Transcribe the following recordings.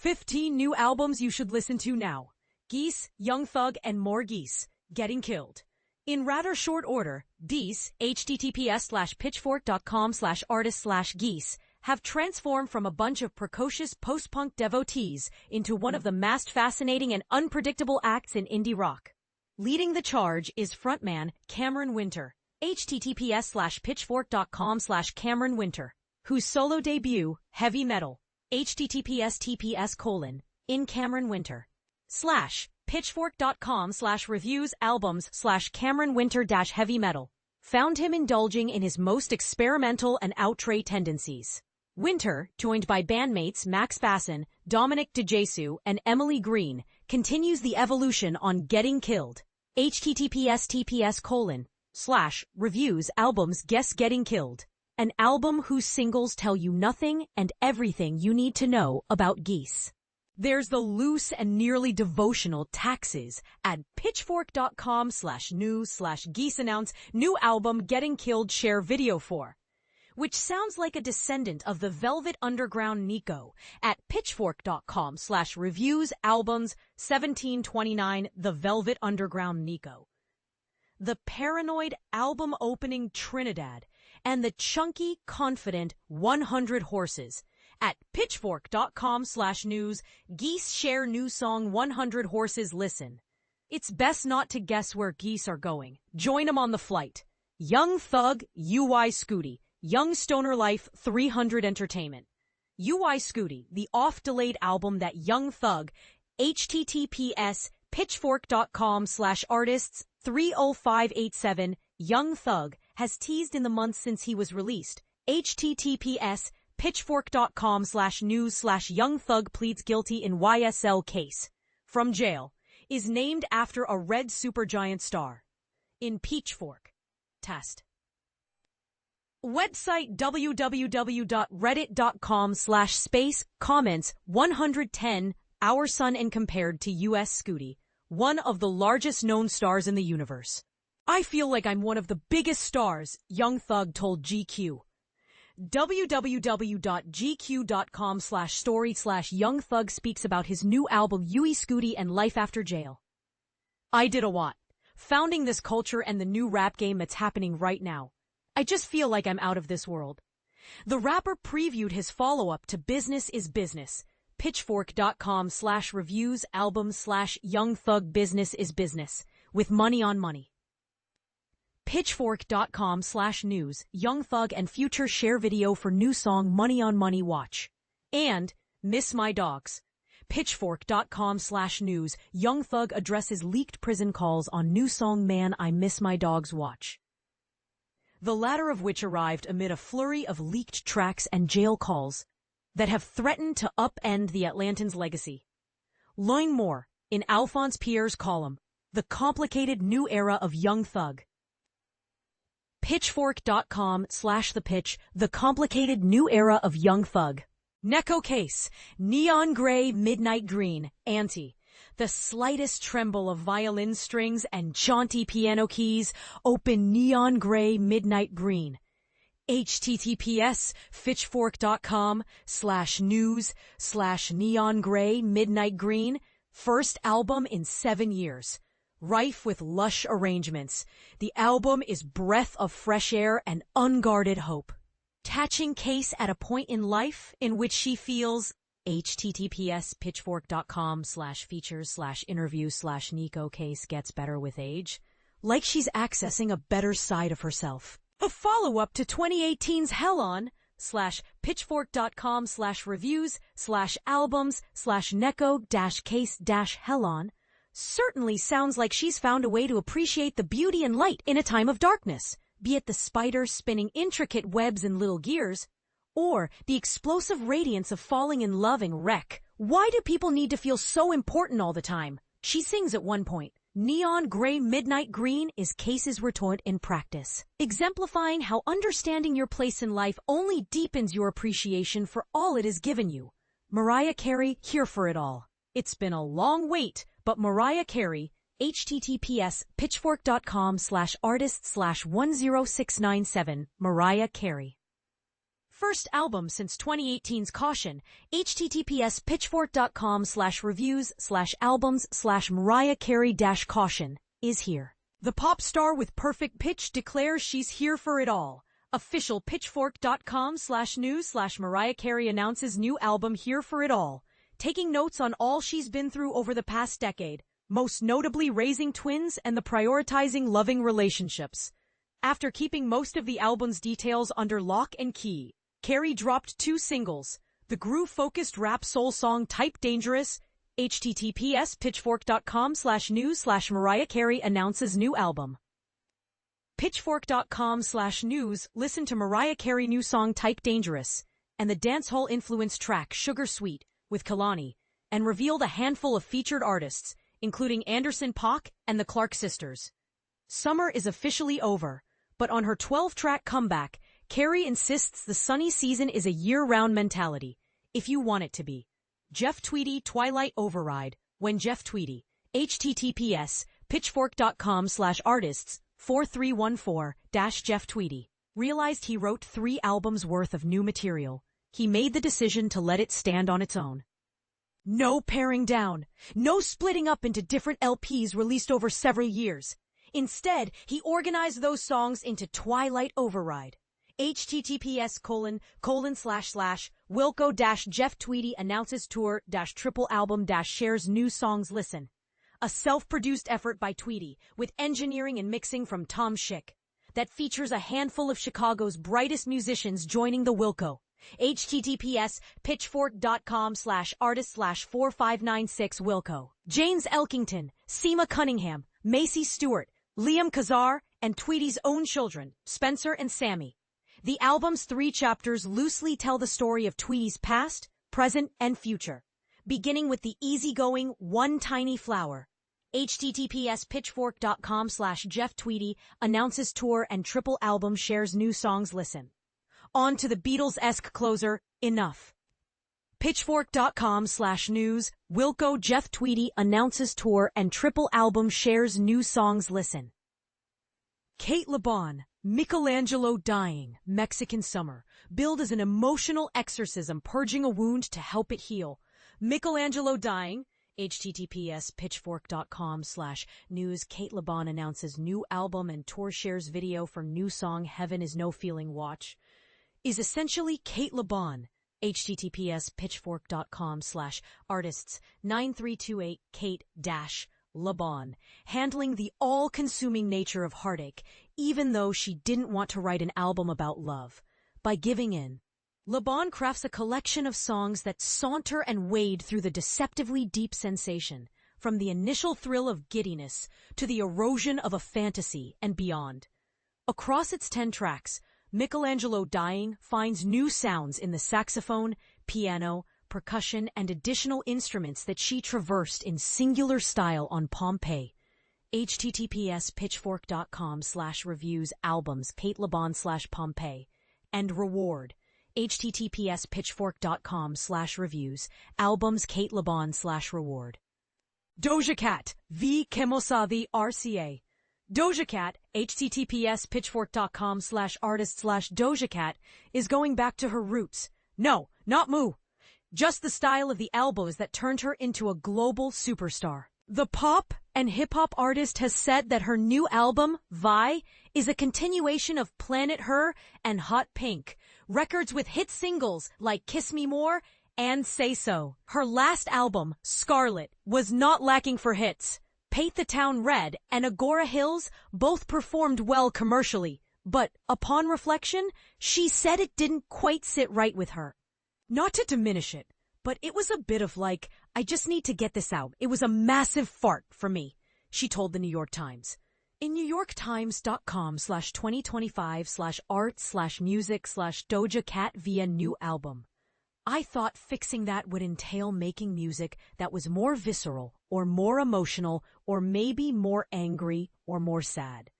15 new albums you should listen to now. Geese, Young Thug, and more Geese. Getting killed. In rather short order, Geese, https:/pitchfork.com/artist/Geese, have transformed from a bunch of precocious post-punk devotees into one of the most fascinating and unpredictable acts in indie rock. Leading the charge is frontman Cameron Winter, https:/pitchfork.com/Cameron Winter, whose solo debut, Heavy Metal, https://in Cameron Winter /pitchfork.com/reviews albums/Cameron Winter-heavy metal, found him indulging in his most experimental and outre tendencies. Winter, joined by bandmates Max Fasson, Dominic DeJesu, and Emily Green, continues the evolution on Getting Killed, https://reviews albums Guess Getting Killed, an album whose singles tell you nothing and everything you need to know about Geese. There's the loose and nearly devotional Taxes at pitchfork.com/news/Geese announce new album Getting Killed share video for, which sounds like a descendant of the Velvet Underground Neko at pitchfork.com/reviews albums 1729 The Velvet Underground Neko. The paranoid album opening Trinidad and the chunky, confident 100 Horses at pitchfork.com/news. Geese share new song 100 Horses listen. It's best not to guess where Geese are going. Join them on the flight. Young Thug, UI Scooty, Young Stoner Life 300 Entertainment. UI Scooty, the oft-delayed album that Young Thug, https://pitchfork.com/artists 30587, Young Thug, has teased in the months since he was released. https://pitchfork.com/news/Young Thug pleads guilty in YSL case. From jail. Is named after a red supergiant star. In Pitchfork. Test. Website www.reddit.com/space comments 110 Our Son and compared to US Scooty, one of the largest known stars in the universe. I feel like I'm one of the biggest stars, Young Thug told GQ. www.gq.com/story/Young Thug speaks about his new album UI Scooty and life after jail. I did a lot. Founding this culture and the new rap game that's happening right now. I just feel like I'm out of this world. The rapper previewed his follow-up to Business is Business. Pitchfork.com/reviews album/Young Thug Business is Business. With money on money. Pitchfork.com/news, Young Thug and Future share video for new song Money on Money watch. And Miss My Dogs. Pitchfork.com/news, Young Thug addresses leaked prison calls on new song Man I Miss My Dogs watch. The latter of which arrived amid a flurry of leaked tracks and jail calls that have threatened to upend the Atlantans' legacy. Learn more in Alphonse Pierre's column, The Complicated New Era of Young Thug. Pitchfork.com/The Pitch, The Complicated New Era of Young Thug. Neko Case, Neon Gray Midnight Green, Anti. The slightest tremble of violin strings and jaunty piano keys open neon gray midnight green. https://pitchfork.com/news/neon gray midnight green. First album in 7 years. Rife with lush arrangements. The album is breath of fresh air and unguarded hope. Catching Case at a point in life in which she feels https://pitchfork.com/features/interview/Neko Case gets better with age. Like she's accessing a better side of herself. A follow-up to 2018's Hell On /pitchfork.com/reviews/albums/Neko-Case-Hell On certainly sounds like she's found a way to appreciate the beauty and light in a time of darkness, be it the spider spinning intricate webs and little gears, or the explosive radiance of falling in love and wreck. Why do people need to feel so important all the time? She sings at one point, Neon Gray Midnight Green is Case's retort in practice, exemplifying how understanding your place in life only deepens your appreciation for all it has given you. Mariah Carey, Here for It All. It's been a long wait, but Mariah Carey, https://pitchfork.com/artist/10697, Mariah Carey. first album since 2018's Caution, https pitchfork.com/reviews/albums/Mariah Carey-Caution is here. The pop star with perfect pitch declares she's here for it all. Official pitchfork.com/news/Mariah Carey announces new album Here for It All, taking notes on all she's been through over the past decade, most notably raising twins and the prioritizing loving relationships. After keeping most of the album's details under lock and key, Carey dropped 2 singles, the groove-focused rap soul song Type Dangerous, https pitchfork.com/news/Mariah Carey announces new album. Pitchfork.com/news listen to Mariah Carey new song Type Dangerous and the dancehall-influenced track Sugar Sweet with Kehlani, and revealed a handful of featured artists, including Anderson .Paak and the Clark sisters. Summer is officially over, but on her 12-track comeback, Carey insists the sunny season is a year-round mentality, if you want it to be. Jeff Tweedy Twilight Override, when Jeff Tweedy, https pitchfork.com/artists4314-Jeff Tweedy, realized he wrote 3 albums worth of new material. He made the decision to let it stand on its own. No paring down, no splitting up into different LPs released over several years. Instead, he organized those songs into Twilight Override. https://Wilco-Jeff Tweedy announces tour triple album shares new songs listen. A self-produced effort by Tweedy, with engineering and mixing from Tom Schick, that features a handful of Chicago's brightest musicians joining the Wilco. https pitchfork.com/artist/4596 Wilco. James Elkington, Seema Cunningham, Macy Stewart, Liam Kazar, and Tweedy's own children, Spencer and Sammy. The album's 3 chapters loosely tell the story of Tweedy's past, present, and future, beginning with the easygoing One Tiny Flower. https pitchfork.com/Jeff Tweedy announces tour and triple album shares new songs listen. On to the Beatles-esque closer, Enough. Pitchfork.com/news, Wilco Jeff Tweedy announces tour and triple album shares new songs listen. Cate Le Bon, Michelangelo Dying, Mexican Summer, billed as an emotional exorcism purging a wound to help it heal. Michelangelo Dying, https pitchfork.com/news, Cate Le Bon announces new album and tour shares video for new song Heaven Is No Feeling Watch, is essentially Cate Le Bon, https pitchfork.com/artists9328 Cate-Le Bon, handling the all-consuming nature of heartache, even though she didn't want to write an album about love. By giving in, Le Bon crafts a collection of songs that saunter and wade through the deceptively deep sensation, from the initial thrill of giddiness to the erosion of a fantasy and beyond. Across its 10 tracks, Michelangelo Dying finds new sounds in the saxophone, piano, percussion, and additional instruments that she traversed in singular style on Pompeii. https pitchfork.com/reviews albums Cate Le Bon/Pompeii and Reward. https pitchfork.com/reviews albums Cate Le Bon/Reward. Doja Cat, V. Kemosadi RCA. Doja Cat, https pitchfork.com/artist/Doja Cat, is going back to her roots. No, not Moo. Just the style of the elbows that turned her into a global superstar. The pop and hip-hop artist has said that her new album, Vi, is a continuation of Planet Her and Hot Pink, records with hit singles like Kiss Me More and Say So. Her last album, Scarlet, was not lacking for hits. Paint the Town Red and Agora Hills both performed well commercially, but upon reflection, she said it didn't quite sit right with her. Not to diminish it, but it was a bit of like, I just need to get this out. It was a massive fart for me, she told the New York Times. In NewYorkTimes.com/2025/art/music/Doja Cat via new album. I thought fixing that would entail making music that was more visceral or more emotional or maybe more angry or more sad.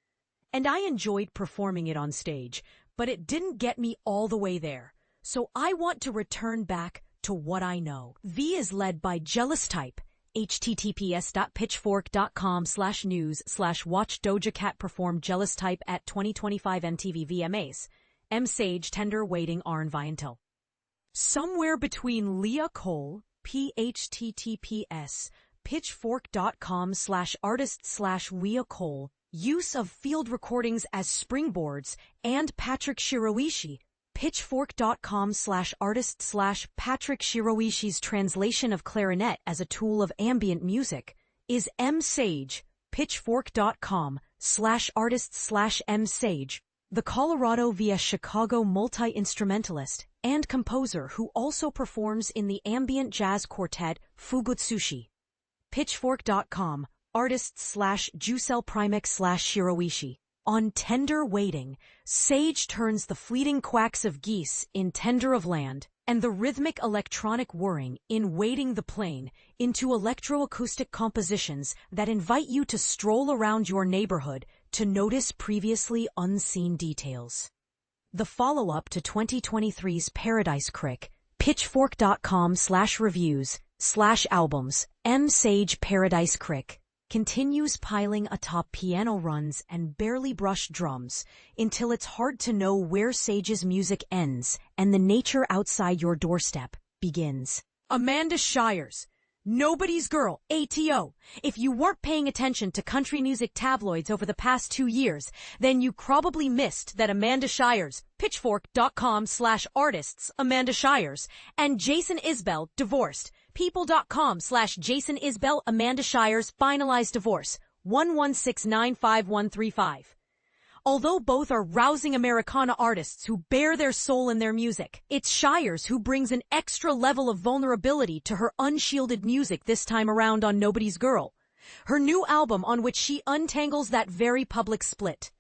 And I enjoyed performing it on stage, but it didn't get me all the way there. So I want to return back to what I know. V is led by Jealous Type, https://pitchfork.com/news/watch Doja Cat perform Jealous Type at 2025 MTV VMAs, M. Sage Tender Waiting Arn Viantil. Somewhere between Leah Cole, PHTTPS, pitchfork.com/artist/Leah Cole, use of field recordings as springboards, and Patrick Shiroishi, pitchfork.com/artist/Patrick Shiroishi's translation of clarinet as a tool of ambient music, is M. Sage, pitchfork.com/artist/M. Sage, the Colorado via Chicago multi-instrumentalist and composer who also performs in the ambient jazz quartet Fugutsushi. Pitchfork.com, artist/Jusel Primex/Shiroishi. On Tender Waiting, Sage turns the fleeting quacks of geese in Tender of Land and the rhythmic electronic whirring in Waiting the Plane into electroacoustic compositions that invite you to stroll around your neighborhood to notice previously unseen details. The follow-up to 2023's Paradise Crick, pitchfork.com/reviews/albums, M. Sage Paradise Crick, continues piling atop piano runs and barely brushed drums until it's hard to know where Sage's music ends and the nature outside your doorstep begins. Amanda Shires, Nobody's Girl, ATO. If you weren't paying attention to country music tabloids over the past 2 years, then you probably missed that Amanda Shires, pitchfork.com/artists, Amanda Shires, and Jason Isbell divorced. People.com/Jason Isbell, Amanda Shires, finalized divorce, 1169535. Although both are rousing Americana artists who bare their soul in their music, it's Shires who brings an extra level of vulnerability to her unshielded music this time around on Nobody's Girl, her new album on which she untangles that very public split.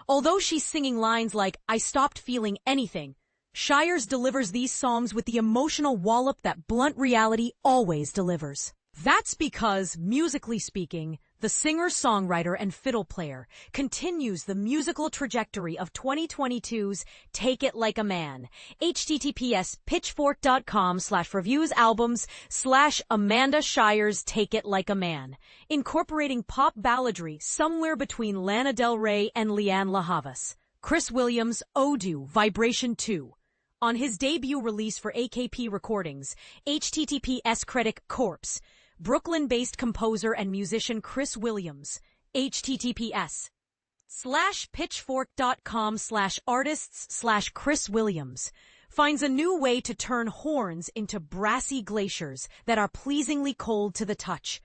Although she's singing lines like, "I stopped feeling anything," Shires delivers these psalms with the emotional wallop that blunt reality always delivers. That's because, musically speaking, the singer-songwriter and fiddle player continues the musical trajectory of 2022's Take It Like a Man. https pitchfork.com/reviews albums/Amanda Shires Take It Like a Man, incorporating pop balladry somewhere between Lana Del Rey and Leanne LaHavas. Chris Williams, Odu, Vibration 2. On his debut release for AKP Recordings, https critic Corpse, Brooklyn-based composer and musician Chris Williams, https:/pitchfork.com/artists/Chris Williams, finds a new way to turn horns into brassy glaciers that are pleasingly cold to the touch.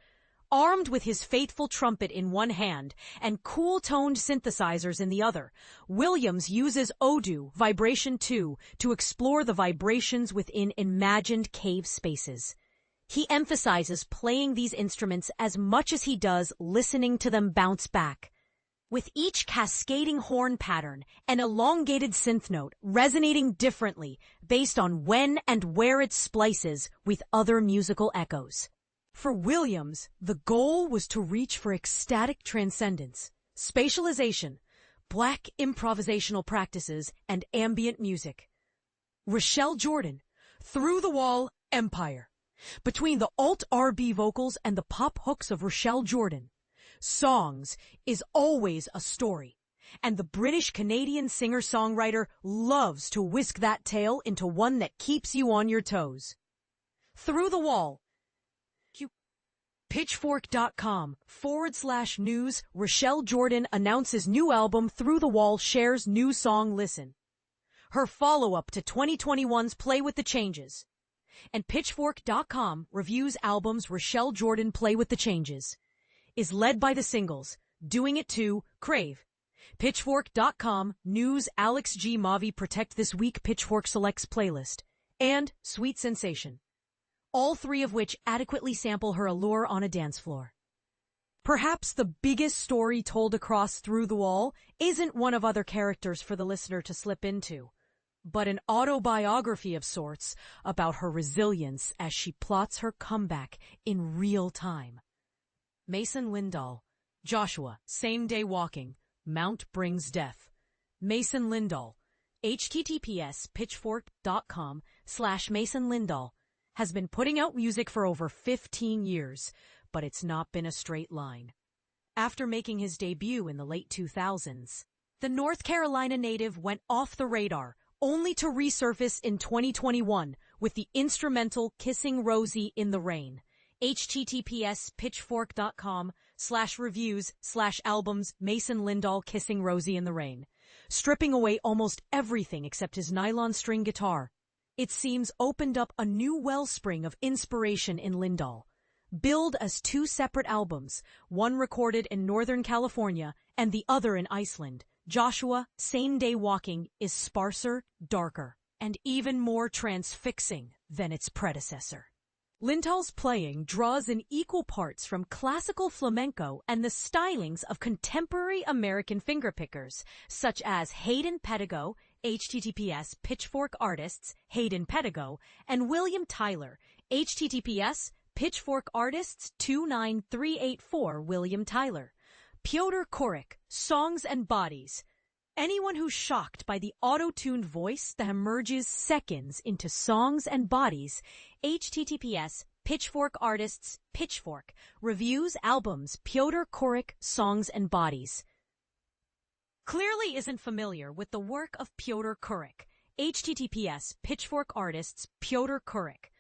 Armed with his faithful trumpet in one hand and cool-toned synthesizers in the other, Williams uses Odu, Vibration 2, to explore the vibrations within imagined cave spaces. He emphasizes playing these instruments as much as he does listening to them bounce back, with each cascading horn pattern and elongated synth note resonating differently based on when and where it splices with other musical echoes. For Williams, the goal was to reach for ecstatic transcendence, spatialization, black improvisational practices, and ambient music. Rochelle Jordan, Through the Wall, Empire. Between the alt-R&B vocals and the pop hooks of Rochelle Jordan, Songs is always a story, and the British-Canadian singer-songwriter loves to whisk that tale into one that keeps you on your toes. Through the Wall. Pitchfork.com/news, Rochelle Jordan announces new album Through the Wall shares new song Listen, her follow-up to 2021's Play with the Changes. And Pitchfork.com reviews albums Rochelle Jordan Play with the Changes, is led by the singles Doing It Too, Crave. Pitchfork.com news Alex G. Mavi Protect This Week Pitchfork Selects playlist, and Sweet Sensation, all three of which adequately sample her allure on a dance floor. Perhaps the biggest story told across Through the Wall isn't one of other characters for the listener to slip into, but an autobiography of sorts about her resilience as she plots her comeback in real time. Mason Lindahl, Joshua, Same Day Walking, Mount Brings Death. Mason Lindahl, https pitchfork.com/Mason Lindahl, has been putting out music for over 15 years, but it's not been a straight line. After making his debut in the late 2000s, The North Carolina native went off the radar, only to resurface in 2021 with the instrumental Kissing Rosie in the Rain. https://pitchfork.com/reviews/albums Mason Lindahl Kissing Rosie in the Rain. Stripping away almost everything except his nylon string guitar, it seems opened up a new wellspring of inspiration in Lindahl. Billed as two separate albums, one recorded in Northern California and the other in Iceland, Joshua, Same Day Walking is sparser, darker, and even more transfixing than its predecessor. Lindahl's playing draws in equal parts from classical flamenco and the stylings of contemporary American fingerpickers, such as Hayden Pedigo, https://pitchfork artists, Hayden Pedigo, and William Tyler, https://pitchfork artists 29384 William Tyler. Piotr Kurek, Songs and Bodies. Anyone who's shocked by the auto-tuned voice that emerges seconds into Songs and Bodies, https://pitchfork artists, Pitchfork, reviews albums Piotr Kurek, Songs and Bodies. Clearly isn't familiar with the work of Piotr Kurek, https://pitchfork artists, Piotr Kurek.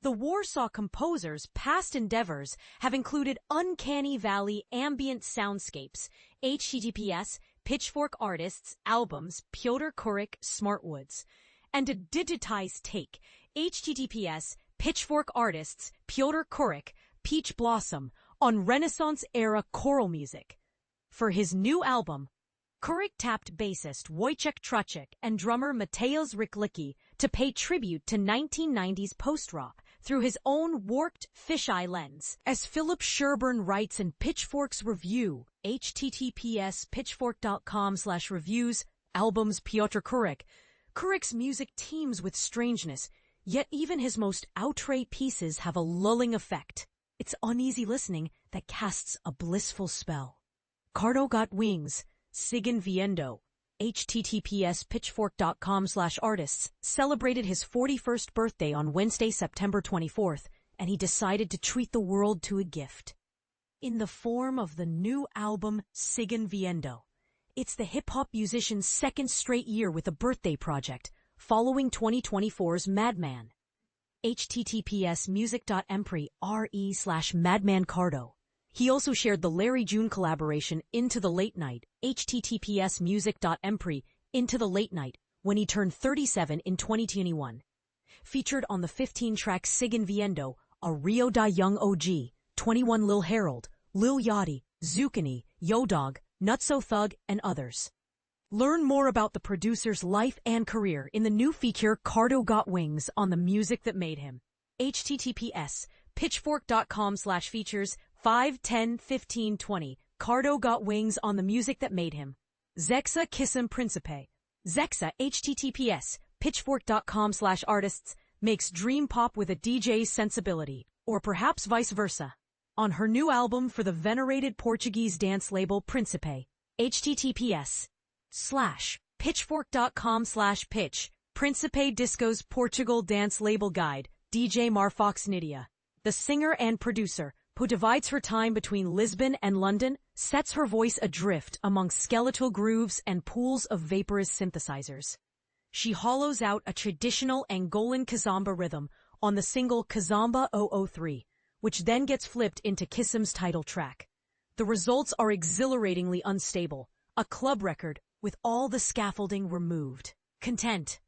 The Warsaw composer's past endeavors have included uncanny valley ambient soundscapes, https://pitchfork artists, albums, Piotr Kurek, Smartwoods, and a digitized take, https://pitchfork artists, Piotr Kurek, Peach Blossom, on Renaissance-era choral music. For his new album, Kurek tapped bassist Wojciech Truchek and drummer Mateusz Ryklicki to pay tribute to 1990s post-rock through his own warped fisheye lens. As Philip Sherburne writes in Pitchfork's review, https://pitchfork.com/reviews, albums Piotr Kurek, Kurek's music teems with strangeness, yet even his most outre pieces have a lulling effect. It's uneasy listening that casts a blissful spell. Cardo Got Wings, Siguen Viendo, https://pitchfork.com/artists, celebrated his 41st birthday on Wednesday, September 24th, and he decided to treat the world to a gift. In the form of the new album Siguen Viendo. It's the hip-hop musician's second straight year with a birthday project, following 2024's Madman. https://music.empre/re/madmancardo. He also shared the Larry June collaboration Into the Late Night, https://music.empre Into the Late Night, when he turned 37 in 2021. Featured on the 15-track Siguen Viendo are Rio Da Young OG, 21 Lil Harold, Lil Yachty, Zucchini, Yo Dog, Nutso Thug, and others. Learn more about the producer's life and career in the new feature Cardo Got Wings on the music that made him. https://pitchfork.com/features 5, 10, 15, 20. Cardo Got Wings on the music that made him. Xexa Kissem Principe. Xexa https://pitchfork.com/artists makes dream pop with a DJ's sensibility, or perhaps vice versa. On her new album for the venerated Portuguese dance label Principe, https://pitchfork.com/pitch, Principe Disco's Portugal dance label guide, DJ Marfox Nydia. The singer and producer, who divides her time between Lisbon and London, sets her voice adrift among skeletal grooves and pools of vaporous synthesizers. She hollows out a traditional Angolan kizomba rhythm on the single Kizomba 003, which then gets flipped into Kissem's title track. The results are exhilaratingly unstable, a club record with all the scaffolding removed. Content.